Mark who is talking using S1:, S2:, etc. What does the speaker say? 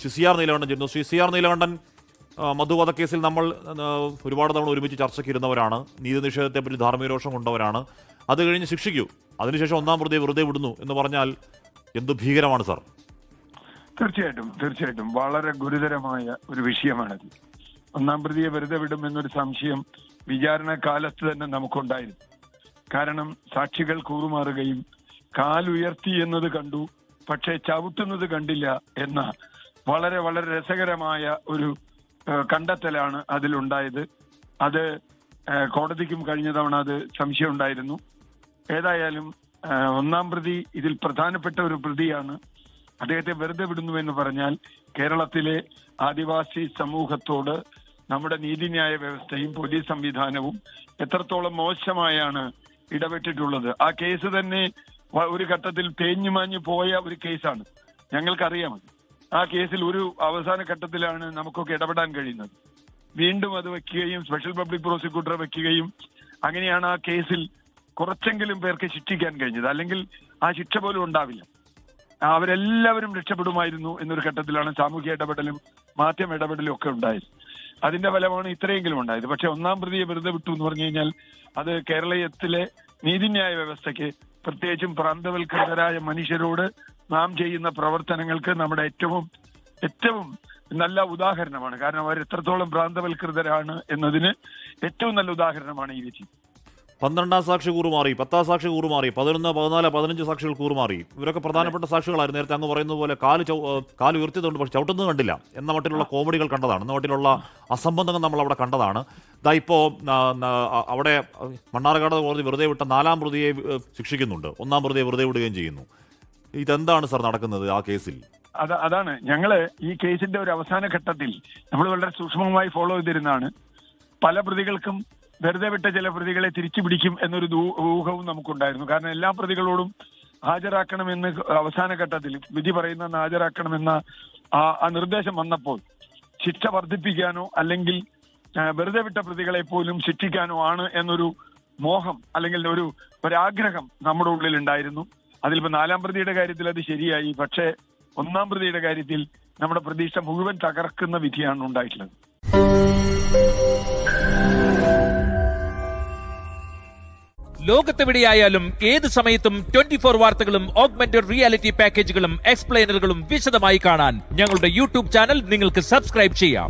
S1: CR Neelakantan ചേരുന്നു. CR Neelakantan, മധു വധക്കേസിൽ നമ്മൾ ഒരുപാട് തവണ ഒരുമിച്ച് ചർച്ചയ്ക്ക് ഇരുന്നവരാണ്. നീതി നിഷേധത്തെപ്പറ്റി ധാർമ്മിക രോഷം കൊണ്ടവരാണ്. അത് കഴിഞ്ഞ് ശിക്ഷിക്കൂ, അതിനുശേഷം ഒന്നാം പ്രതിയെ വെറുതെ വിടുന്നു എന്ന് പറഞ്ഞാൽ എന്തു ഭീകരമാണ് സാർ.
S2: തീർച്ചയായിട്ടും വളരെ ഗുരുതരമായ ഒരു വിഷയമാണത്. ഒന്നാം പ്രതിയെ വെറുതെ വിടും എന്നൊരു സംശയം വിചാരണ കാലത്ത് തന്നെ നമുക്കുണ്ടായിരുന്നു. കാരണം സാക്ഷികൾ കൂറുമാറുകയും കാലുയർത്തി എന്നത് കണ്ടു, പക്ഷെ ചവിട്ടുന്നത് കണ്ടില്ല എന്ന വളരെ വളരെ രസകരമായ ഒരു കണ്ടെത്തലാണ് അതിലുണ്ടായത്. അത് കോടതിക്കും കഴിഞ്ഞ തവണ അത് സംശയം ഉണ്ടായിരുന്നു. ഏതായാലും ഒന്നാം പ്രതി ഇതിൽ പ്രധാനപ്പെട്ട ഒരു പ്രതിയാണ്. അദ്ദേഹത്തെ വെറുതെ വിടുന്നു എന്ന് പറഞ്ഞാൽ കേരളത്തിലെ ആദിവാസി സമൂഹത്തോട് നമ്മുടെ നീതിന്യായ വ്യവസ്ഥയും പോലീസ് സംവിധാനവും എത്രത്തോളം മോശമായാണ് ഇടപെട്ടിട്ടുള്ളത്. ആ കേസ് തന്നെ ഒരു ഘട്ടത്തിൽ തേഞ്ഞുമാഞ്ഞു പോയ ഒരു കേസാണ്, ഞങ്ങൾക്കറിയാം. ആ കേസിൽ ഒരു അവസാന ഘട്ടത്തിലാണ് നമുക്കൊക്കെ ഇടപെടാൻ കഴിയുന്നത്. വീണ്ടും അത് വെക്കുകയും സ്പെഷ്യൽ പബ്ലിക് പ്രോസിക്യൂട്ടറെ വെക്കുകയും അങ്ങനെയാണ് ആ കേസിൽ കുറച്ചെങ്കിലും പേർക്ക് ശിക്ഷിക്കാൻ കഴിഞ്ഞത്. അല്ലെങ്കിൽ ആ ശിക്ഷ പോലും ഉണ്ടാവില്ല, അവരെല്ലാവരും രക്ഷപ്പെടുമായിരുന്നു എന്നൊരു ഘട്ടത്തിലാണ് സാമൂഹ്യ ഇടപെടലും മാധ്യമ ഇടപെടലും ഒക്കെ ഉണ്ടായത്. അതിന്റെ ഫലമാണ് ഇത്രയെങ്കിലും ഉണ്ടായത്. പക്ഷെ ഒന്നാം പ്രതിയെ വെറുതെ വിട്ടു എന്ന് പറഞ്ഞു കഴിഞ്ഞാൽ അത് കേരളത്തിലെ നീതിന്യായ വ്യവസ്ഥയ്ക്ക്, പ്രത്യേകിച്ചും പ്രാന്തവൽക്കൃതരായ മനുഷ്യരോട് നാം ചെയ്യുന്ന പ്രവർത്തനങ്ങൾക്ക് നമ്മുടെ ഏറ്റവും നല്ല ഉദാഹരണമാണ്. കാരണം അവർ എത്രത്തോളം പ്രാന്തവൽക്കൃതരാണ് എന്നതിന് ഏറ്റവും നല്ല ഉദാഹരണമാണ് ഈ വിധി.
S1: 12-ാം സാക്ഷി കൂറുമാറി, 10-ാം സാക്ഷി കൂറുമാറി, 11, 14, 15 സാക്ഷികൾ കൂറുമാറി. ഇവരൊക്കെ പ്രധാനപ്പെട്ട സാക്ഷികളായിരുന്നു. നേരത്തെ അങ്ങ് പറയുന്നത് പോലെ കാല് ഉയർത്തിയതുകൊണ്ട് പക്ഷെ ചവിട്ടുന്നത് കണ്ടില്ല എന്ന മട്ടിലുള്ള കോമഡികൾ കണ്ടതാണ്, എന്ന മട്ടിലുള്ള അസംബന്ധങ്ങൾ നമ്മൾ അവിടെ കണ്ടതാണ്. ഇപ്പോൾ അവിടെ മണ്ണാർക്കാട് കോടതി വെറുതെ വിട്ട 4-ാം പ്രതിയെ ശിക്ഷിക്കുന്നുണ്ട്, 1-ാം പ്രതിയെ വെറുതെ വിടുകയും ചെയ്യുന്നു. ഇതെന്താണ് സാർ നടക്കുന്നത് ആ കേസിൽ?
S2: അതാണ് ഞങ്ങള് ഈ കേസിന്റെ ഒരു അവസാന ഘട്ടത്തിൽ നമ്മൾ വളരെ സൂക്ഷ്മമായി ഫോളോ ചെയ്തിരുന്നതാണ്. പല പ്രതികൾക്കും വെറുതെ വിട്ട ചില പ്രതികളെ തിരിച്ചു പിടിക്കും എന്നൊരു ഊഹവും നമുക്കുണ്ടായിരുന്നു. കാരണം എല്ലാ പ്രതികളോടും ഹാജരാക്കണമെന്ന് അവസാന ഘട്ടത്തിൽ വിധി പറയുന്ന ഹാജരാക്കണമെന്ന ആ നിർദ്ദേശം വന്നപ്പോൾ ശിക്ഷ വർദ്ധിപ്പിക്കാനോ അല്ലെങ്കിൽ വെറുതെ വിട്ട പ്രതികളെ പോലും ശിക്ഷിക്കാനോ ആണ് എന്നൊരു മോഹം അല്ലെങ്കിൽ ഒരാഗ്രഹം നമ്മുടെ ഉള്ളിൽ ഉണ്ടായിരുന്നു. അതിലിപ്പോ 4-ാം പ്രതിയുടെ കാര്യത്തിൽ അത് ശരിയായി. പക്ഷേ 1-ാം പ്രതിയുടെ കാര്യത്തിൽ നമ്മുടെ പ്രതീക്ഷ മുഴുവൻ തകർക്കുന്ന വിധിയാണ് ഉണ്ടായിട്ടുള്ളത്.
S3: ലോകത്തെവിടെയായാലും ഏത് സമയത്തും 24 വാർത്തകളും ഓഗ്മെന്റഡ് റിയാലിറ്റി പാക്കേജുകളും എക്സ്പ്ലെയിനറുകളും വിശദമായി കാണാൻ ഞങ്ങളുടെ യൂട്യൂബ് ചാനൽ നിങ്ങൾക്ക് സബ്സ്ക്രൈബ് ചെയ്യാം.